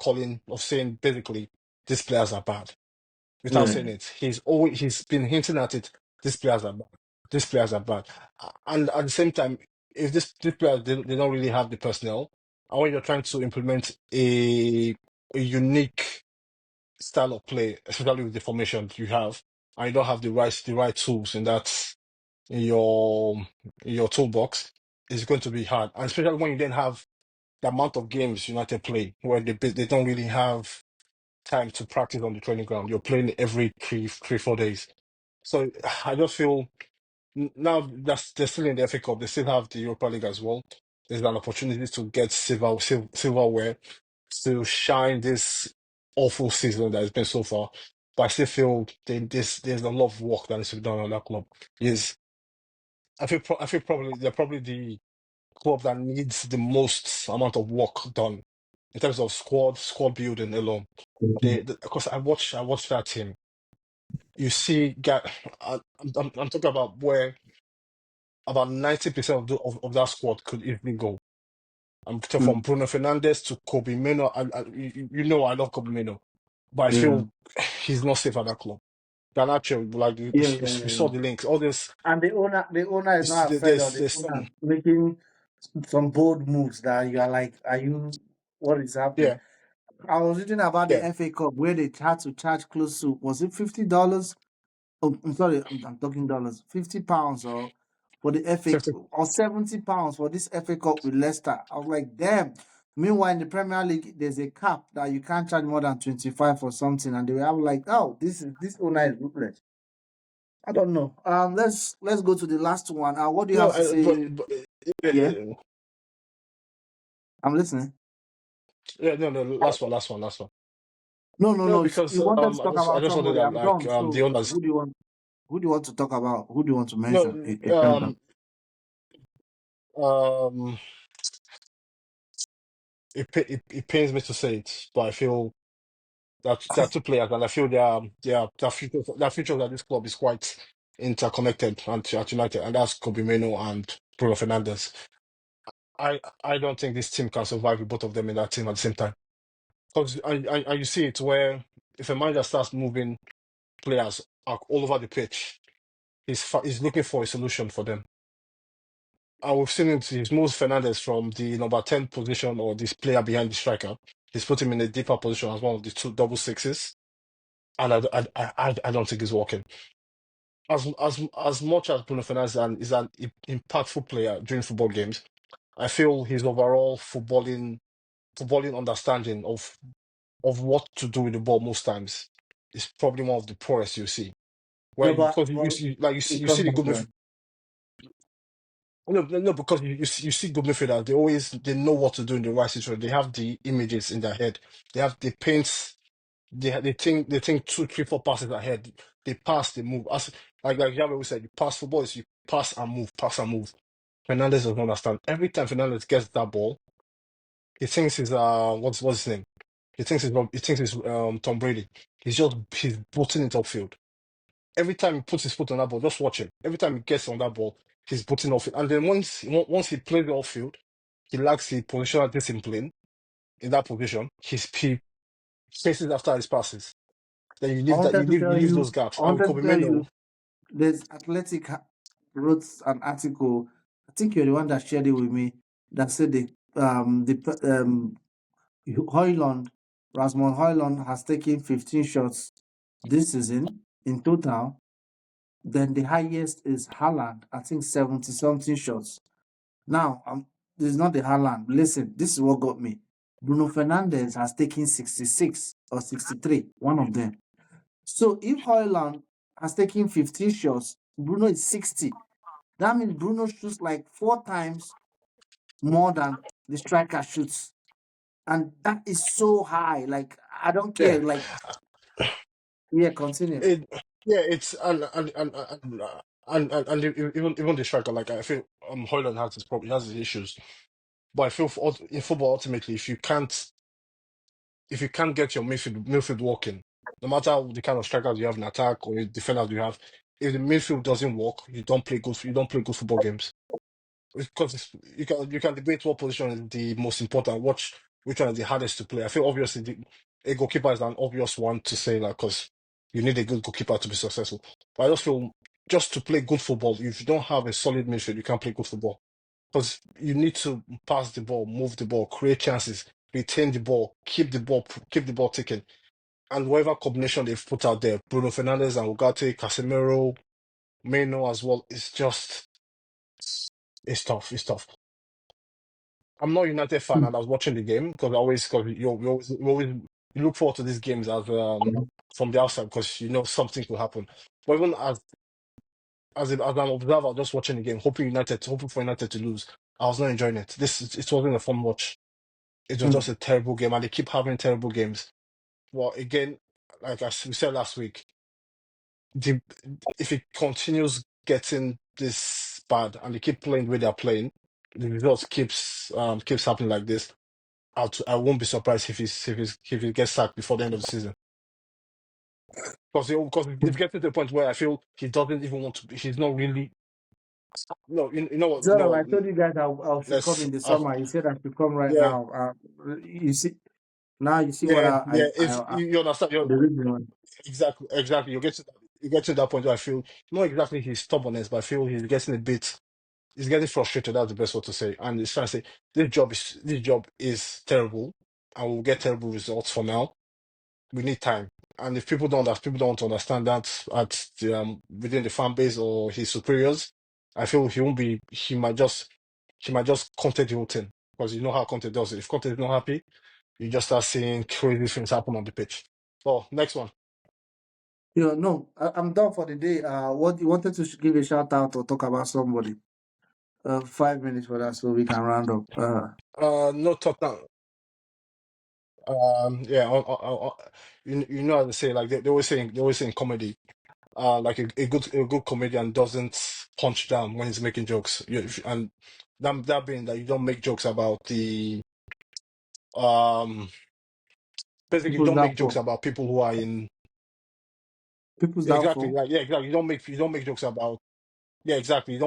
saying basically these players are bad without Yeah. saying it. He's been hinting at it. These players are bad. These players are bad. And at the same time, if these players they don't really have the personnel, and when you're trying to implement a unique style of play, especially with the formation you have, and you don't have the right tools in your in your toolbox, it's going to be hard. And especially when you then have the amount of games United play, where they don't really have time to practice on the training ground. You're playing every 4 days. So I just feel now they're still in the FA Cup. They still have the Europa League as well. There's an opportunity to get silverware to shine this awful season that has been so far. But I still feel there's a lot of work that needs to be done on that club. Yes, I feel probably they're probably the club that needs the most amount of work done in terms of squad building alone. Because I watched that team. You see, I'm talking about where about 90% of that squad could easily go. I'm talking from Mm. Bruno Fernandes to Kobe Mino. You know I love Kobe Mino, but I Yeah. feel he's not safe at that club. Garnacho, like Yeah, yeah, we yeah, saw yeah. the links. All this, And the owner is not afraid of the owner some, making some bold moves that you are like, are you what is happening? yeah, I was reading about the yeah, FA Cup where they had to charge close to, was it $50? Oh, I'm sorry, I'm talking dollars. £50 or for the FA 50. or £70 for this FA Cup with Leicester. I was like, damn. Meanwhile, in the Premier League, there's a cap that you can't charge more than 25 or something, and they were like, oh, this owner is ruthless. I don't know. Let's go to the last one. What do you No, have to say? Yeah, uh, I'm listening. yeah, no, no, last one. No, no, No, no. because You wanted to talk I about just wanted somebody. that, I'm like done. the So owners. who do you want to talk about? Who do you want to mention? No, Tell them. um, it pains me to say it, but I feel that there are two players, and I feel their futures at this club is quite. interconnected at United, and that's Kobe Mino and Bruno Fernandes. I don't think this team can survive with both of them in that team at the same time. Because you see it where if a manager starts moving players all over the pitch, he's looking for a solution for them. And we've seen it. He's moved Fernandes from the number 10 position or this player behind the striker. He's put him in a deeper position as one of the two double sixes, and I don't think it's working. As much as Bruno Fernandes is an impactful player during football games, I feel his overall footballing understanding of what to do with the ball most times is probably one of the poorest you see. No, Where because you but see like it you see comes the back good to midf- no, because you see good midfielders, they know what to do in the right situation. They have the images in their head. They have the paints. They think two, three, four passes ahead. They pass, they move. As like Javi always said, you pass football is you pass and move, pass and move. Fernandez doesn't understand. Every time Fernandez gets that ball, he thinks he's what's his name? He thinks he's Tom Brady. He's booting it upfield. Every time he puts his foot on that ball, just watch him. Every time he gets on that ball, he's booting offfield. And then once he plays the offfield, he lacks the positional discipline in that position. He chases after his passes. Then I wanted to you tell leave you, those gaps. I And with wanted Kobe to tell Meno, you, there's wrote an article. I think you're the one that shared it with me. That said Hoyland, Rasmus Hoyland has taken 15 shots this season in total. Then the highest is Haaland, I think 70 something shots. Now, this is not the Haaland. Listen, this is what got me. Bruno Fernandes has taken 66 or 63, one of them. So if Hoyland has taken 15 shots, Bruno is 60. That means Bruno shoots like 4 times more than the striker shoots. And that is so high. Like, I don't yeah, care. Like, yeah, continue. it, yeah, it's and even the striker, like I feel Hoyland has his problem, he has his issues. But I feel in football ultimately, if you can't get your midfield working, no matter the kind of strikers you have in attack or the defenders you have, if the midfield doesn't work, you don't play good football games. Because you can debate what position is the most important, which one is the hardest to play. I feel obviously a goalkeeper is an obvious one to say like because you need a good goalkeeper to be successful. But I just feel just to play good football, if you don't have a solid midfield, you can't play good football because you need to pass the ball, move the ball, create chances, retain the ball, keep the ball ticking. And whatever combination they've put out there, Bruno Fernandes and Ugarte, Casemiro, Meno as well, it's tough. It's tough. I'm not a United fan, and I was watching the game because because you look forward to these games as from the outside because you know something could happen. But even as an observer, just watching the game, hoping for United to lose, I was not enjoying it. It wasn't a fun watch. It was Mm. just a terrible game, and they keep having terrible games. Well, again, like we said last week, the, if it continues getting this bad and they keep playing the way they're playing, the results keeps happening like this. I won't be surprised if he gets sacked before the end of the season because they've getting to the point where I feel he doesn't even want to. He's not really. No, you know what? So I No, told you guys I should come let's. in the summer. You said I should come right Yeah, now. You see, now you see what yeah, yeah. If I you understand, the reason why. exactly. You get to that point where I feel not exactly his stubbornness, but I feel he's getting a bit. He's getting frustrated. That's the best word to say, and he's trying to say this job is terrible, and we'll get terrible results for now. We need time. And if people don't want to understand that within the fan base or his superiors, I feel he might just content the whole thing. Because you know how content does it. If content is not happy, you just start seeing crazy things happen on the pitch. So next one. No, I'm done for the day. What you wanted to give a shout out or talk about somebody? 5 minutes for that, so we can round up. No Tottenham. Yeah, you know how they say like they always say in comedy. Like a good comedian doesn't punch down when he's making jokes. And that being that you don't make jokes about the um basically you People's don't make jokes downfall. about people who are in People's Exactly. downfall. Like yeah, exactly. You don't make jokes about yeah, exactly. You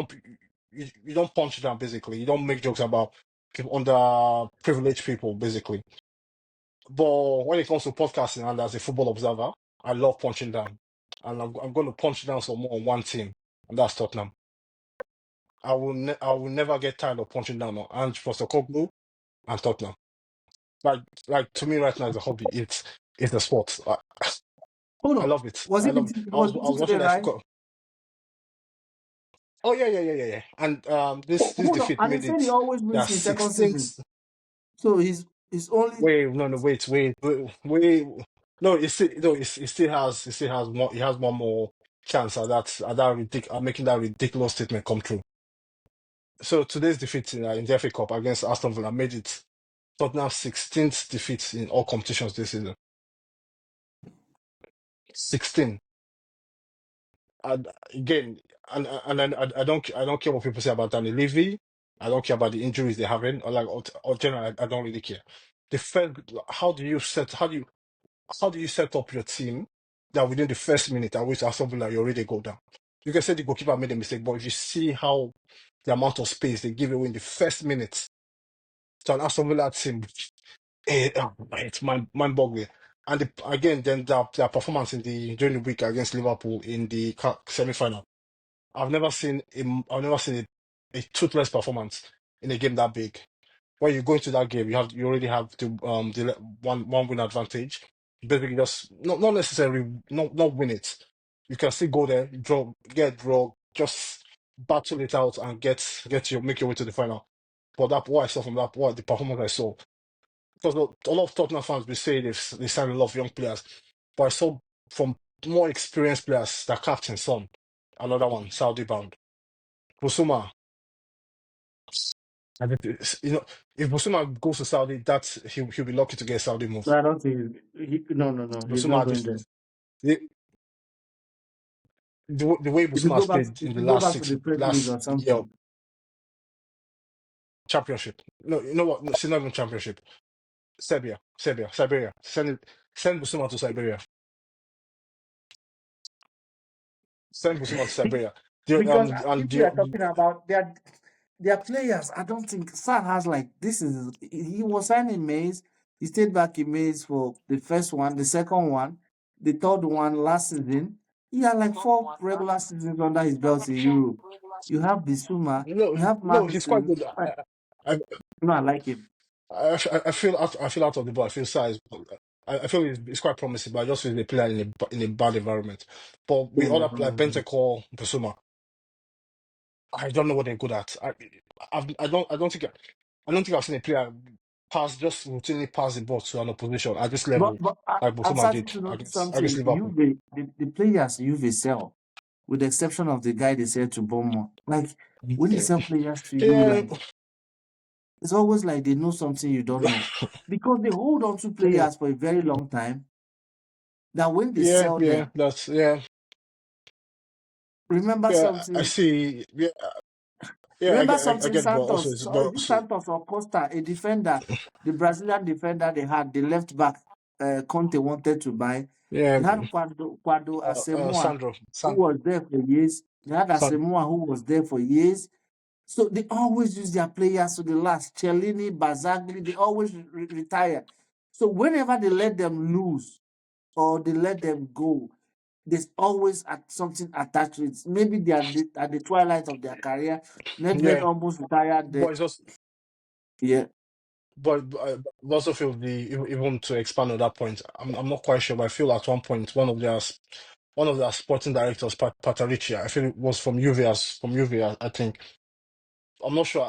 don't punch down basically. You don't make jokes about people underprivileged people basically. But when it comes to podcasting and as a football observer, I love punching down, and I'm going to punch down some more on one team, and that's Tottenham. I will never get tired of punching down on Ange Postecoglou and Tottenham. Like like to me right now, it's a hobby. It's a sport. Hold I on. love it. Was I he love it. beating, I was was beating today, watching that. right? Oh yeah. And this Hold on. defeat And he made said he it always their wins in second season. 16th. So he's only Wait, no, wait. No, it still has more. It has one more chance at making that ridiculous statement come true. So today's defeat in the FA Cup against Aston Villa made it Tottenham's 16th defeat in all competitions this season. 16. And again, I don't care what people say about Danny Levy. I don't care about the injuries they're having, or generally, I don't really care. The first, how do you set up your team that within the first minute at which Aston Villa you already go down? You can say the goalkeeper made a mistake, but if you see how the amount of space they give away in the first minute to an Aston Villa team, it's mind-boggling. And again, then their performance during the week against Liverpool in the semi-final. I've never seen a toothless performance in a game that big. When you go into that game, you already have the one win advantage. Basically, just not necessarily not win it. You can still go there, draw, just battle it out and make your way to the final. But that what I saw from what the performance I saw, because a lot of Tottenham fans will say they signed a lot of young players, but I saw from more experienced players, the captain Son, another one Saudi bound, Kusuma. I think if Busuma goes to Saudi, he'll be lucky to get a Saudi move. I don't think no, he's not Busuma going just there. the, the way If you Busuma go has back played if in the you go last back to six the Premier League last or year something. championship. No, you know what? No, it's not even championship. Siberia. Send Busuma to Siberia. Send Busuma to Siberia. Because And if we are talking about their players, I don't think San has like this is he was signed in Mays. He stayed back in Mays for the first one, the second one, the third one last season. He had like four regular seasons under his belt in Europe. You have Bisuma, no, you have no, he's quite Madison. good. I, I like him. I feel out of the ball. I feel size. I feel it's quite promising, but I just feel they play in a bad environment. But with other like Mhm. Bentacore, Basuma, I don't know what they're good at. I don't think I've seen a player just routinely pass the ball to an opposition at this level But like I'm Basuma starting did to notice against something. Liverpool. Juve, the players Juve sell, with the exception of the guy they sell to Bournemouth. Like when they Yeah, sell players to you, yeah, like it's always like they know something you don't know. Because they hold on to yeah, players for a very long time. That when they yeah, sell yeah. them, That's yeah, remember yeah. I something. see. Yeah, yeah. I Remember get, I something get, but also, Santos. So is it Santos or Costa, a defender, the Brazilian defender they had, the left back Conte wanted to buy. yeah. They had Quadro Asamoah, Sandro, who was there for years. They had San, Asamoah, who was there for years. So they always use their players to the last. Cellini, Bazzagli, they always retire. So whenever they let them lose or they let them go, there's always something attached to it. Maybe they are at the twilight of their career. Nedved yeah. almost retired there. But it's just, Yeah. but I also feel even to expand on that point, I'm not quite sure, but I feel at one point one of their sporting directors, Patricia, I feel it was from Juve, I think. I'm not sure.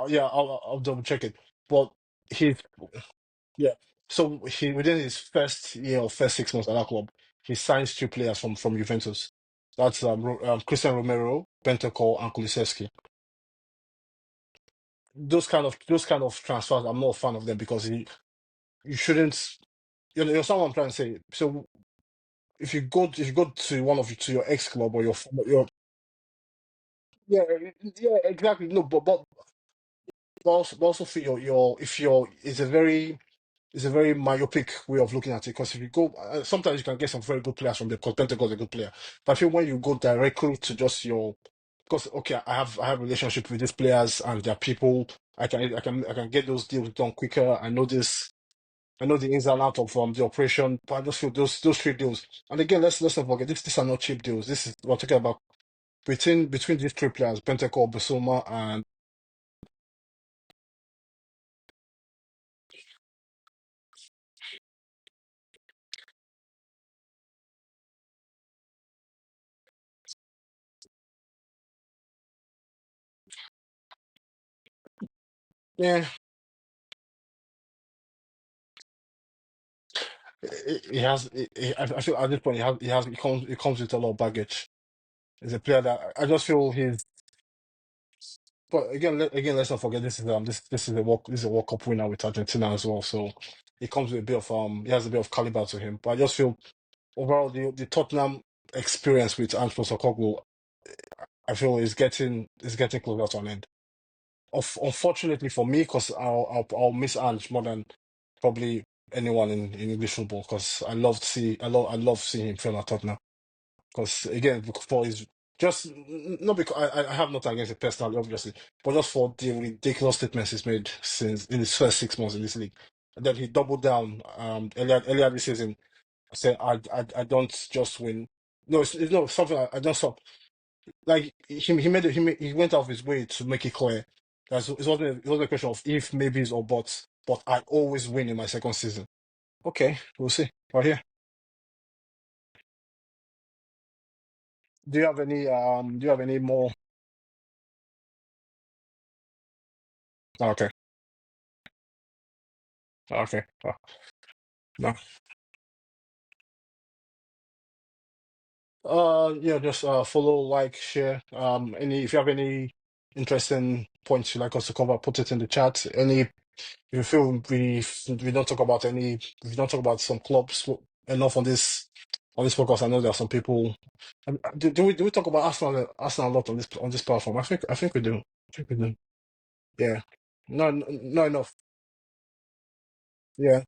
Yeah, I'll double check it. But he, yeah. So within his first year or first 6 months at that club, he signs two players from Juventus. That's Christian Romero, Bentancur, and Kulusevski. Those kind of transfers, I'm not a fan of them because you shouldn't. You know someone I'm trying to say. So if you go to your ex club or your yeah, yeah, exactly. No, but also feel your if you're it's a very it's a very myopic way of looking at it. Because if you go, sometimes you can get some very good players from the because Pentagon is a good player. But I feel when you go directly to just your, because okay, I have relationship with these players and their people. I can get those deals done quicker. I know this. I know the ins and out of the operation, but I just feel those three deals. And again, let's not forget these are not cheap deals. This is we're talking about between these three players, Bentacore, Basuma, and yeah, he has. I feel at this point he comes with a lot of baggage. He's a player that I just feel he's. But again, let's not forget this is a World Cup winner with Argentina as well. So he comes with a bit of he has a bit of caliber to him. But I just feel overall the Tottenham experience with Ange Postecoglou, I feel is getting closer to an end. Unfortunately for me, because I'll miss Ange more than probably anyone in English football. Because I love seeing him fail at Tottenham. Because again, for his just not because I have nothing against it personally, obviously, but just for the ridiculous statements he's made since in his first 6 months in this league. And then he doubled down earlier this season. I said I don't just win. No, it's no something I don't stop. Like he went out of his way to make it clear that it wasn't a question of if, maybes, or buts, but I always win in my second season. Okay, we'll see. Right here. Do you have any more? Okay. Okay. No. Yeah, just follow, like, share. Any if you have any interesting points you'd like us to cover, put it in the chat. If you feel we don't talk about any, if we don't talk about some clubs enough on this podcast, I know there are some people. Do we talk about Arsenal a lot on this platform? I think we do. I think we do. Yeah. No, not enough. Yeah.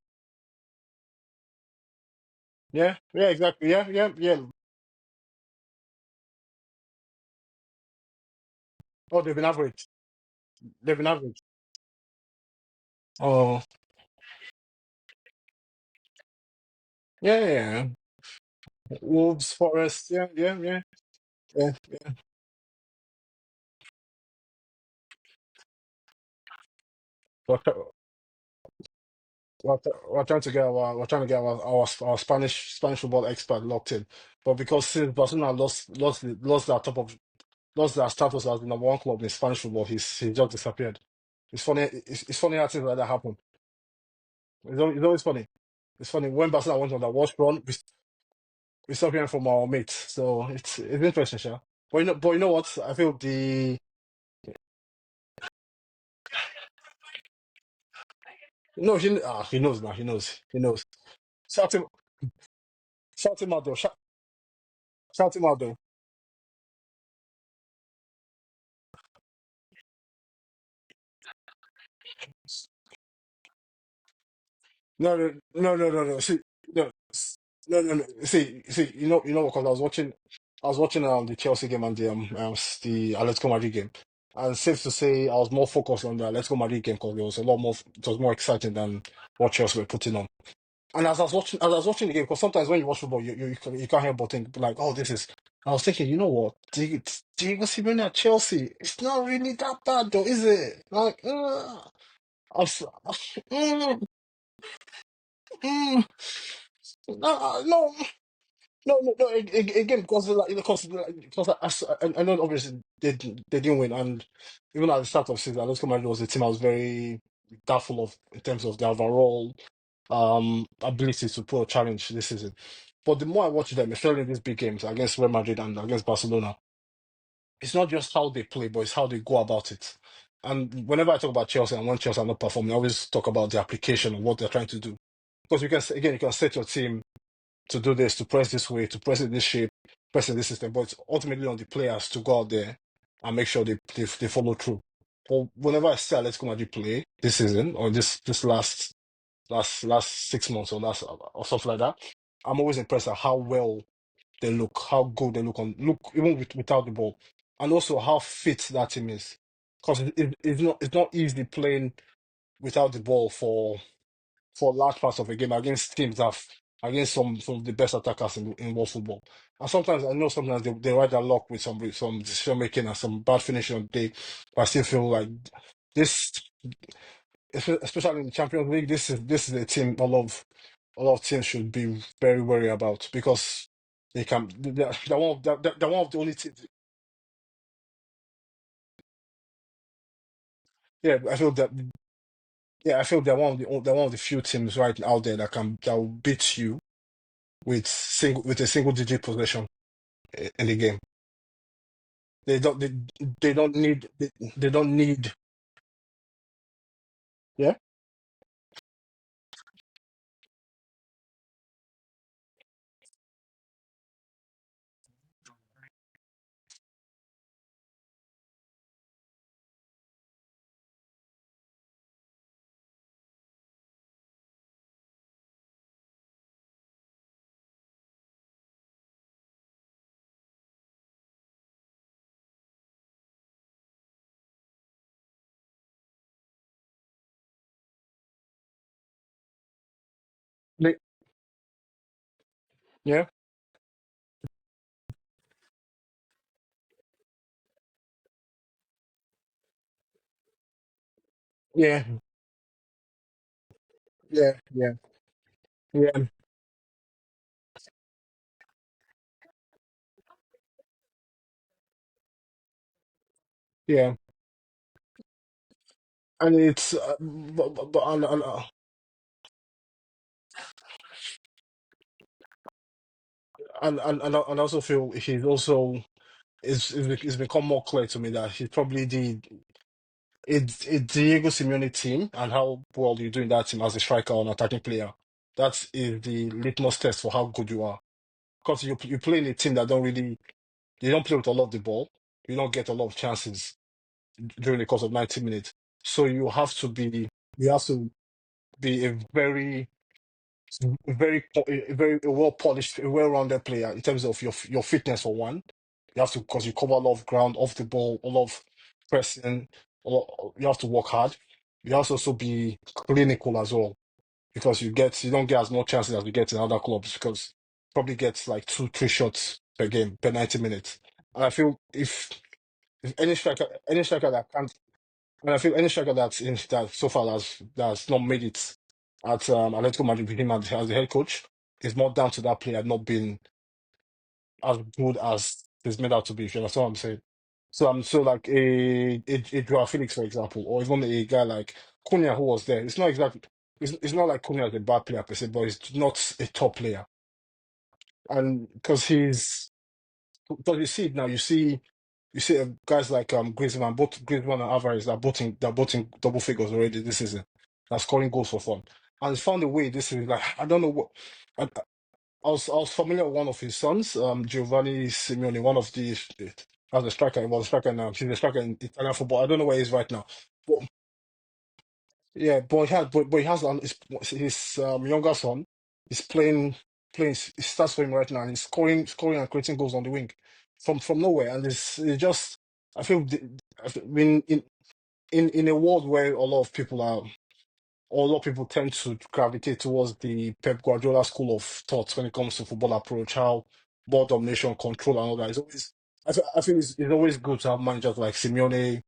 Yeah. Yeah. Exactly. Yeah. Yeah. Yeah. Oh, they've been average. They've been average. Oh. Yeah. Yeah. Yeah. Wolves, Forest, yeah, yeah, yeah, yeah. We're, tr- we're trying to get our Spanish football expert locked in, but because since Barcelona lost their status as the number one club in Spanish football, he just disappeared. It's funny. It's funny how things like that happen. It's always funny. It's funny when Barcelona went on that worst run, we stop hearing from our mates. So it's interesting, sure. But you know what? I feel the no, he knows now. He knows. Shout him, shout him out though. Shout him out though. No, no, no, no, no, no. See, no, no. See. You know what? Because I was watching the Chelsea game and the Atletico Madrid game, and safe to say, I was more focused on the Atletico Madrid game because there was a lot more. It was more exciting than what Chelsea were putting on. And as I was watching the game, because sometimes when you watch football, you can't help but think like, oh, this is. I was thinking, you know what? Diego Simeone at Chelsea, it's not really that bad though, is it? Like, I was, mm, mm, no, no. Again, because I know obviously they didn't win, and even at the start of the season, Atletico Madrid was a team I was very doubtful of in terms of their overall ability to put a challenge this season. But the more I watch them, especially in these big games against Real Madrid and against Barcelona, it's not just how they play, but it's how they go about it. And whenever I talk about Chelsea and when Chelsea are not performing, I always talk about the application of what they're trying to do. Because you can set your team to do this, to press this way, to press it this shape, press it this system. But it's ultimately on the players to go out there and make sure they follow through. But whenever I see Atletico Madrid play this season or this last last 6 months or last or something like that. I'm always impressed at how well they look, how good they look on look even without the ball, and also how fit that team is. Because it's not easy playing without the ball for large parts of a game against teams that against some of the best attackers in world football. And sometimes I know sometimes they ride their luck with some decision making and some bad finishing on the day. But I still feel like this, especially in the Champions League, this is a team a lot of teams should be very worried about because they're one of the only teams. Yeah, I feel that yeah, I feel they're one of the few teams right out there that will beat you with a single digit possession in the game. They don't they don't need they don't need yeah they, yeah yeah yeah yeah yeah yeah and it's but and I also feel he's also it's become more clear to me that he's probably it's Diego Simeone team and how well you do in that team as a striker or an attacking player. That is the litmus test for how good you are. Because you play in a team that you don't play with a lot of the ball. You don't get a lot of chances during the course of 90 minutes. So you have to be a very well polished, a well rounded player in terms of your fitness for one. You have to because you cover a lot of ground off the ball, a lot of pressing. You have to work hard. You have to also be clinical as well because you don't get as much chances as you get in other clubs because probably gets like two, three shots per game per 90 minutes. And I feel if any striker that can't and I feel any striker that so far that's not made it at Atletico Madrid with him as the head coach is more down to that player not being as good as he's made out to be. If you understand what I'm saying? So like a Joao Felix, for example, or even a guy like Cunha who was there. It's not like Cunha is a bad player per se, but he's not a top player. And because you see it now, you see guys like Griezmann, both Griezmann and Alvarez are both in double figures already this season. Are scoring goals for fun, and he's found a way. This is like I don't know what. I was familiar with one of his sons, Giovanni Simeone, one of the as a striker. He was a striker now. He's a striker in Italian football. I don't know where he is right now, but yeah, but he has his younger son is playing. He starts for him right now, and he's scoring and creating goals on the wing from nowhere. And it's just I feel in a world where a lot of people tend to gravitate towards the Pep Guardiola school of thought when it comes to football approach, how ball domination, control, and all that. I feel it's always good to have managers like Simeone,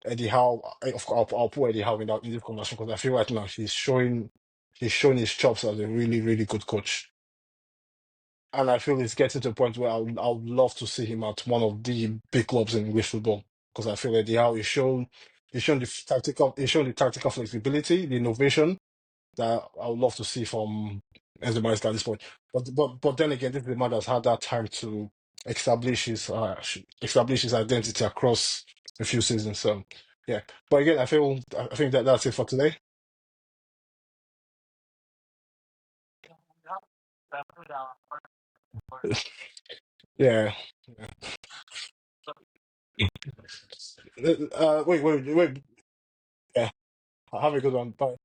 Eddie Howe. Of course, I'll put Eddie Howe in this conversation because I feel right now he's showing his chops as a really, really good coach. And I feel it's getting to a point where I would love to see him at one of the big clubs in English football because I feel Eddie Howe he's shown the tactical flexibility, the innovation that I would love to see from Enzo Maresca at this point. But then again, this is the man that's had that time to establish his identity across a few seasons. So yeah. But again, I think that's it for today. Yeah. Wait. Yeah. Have a good one. Bye.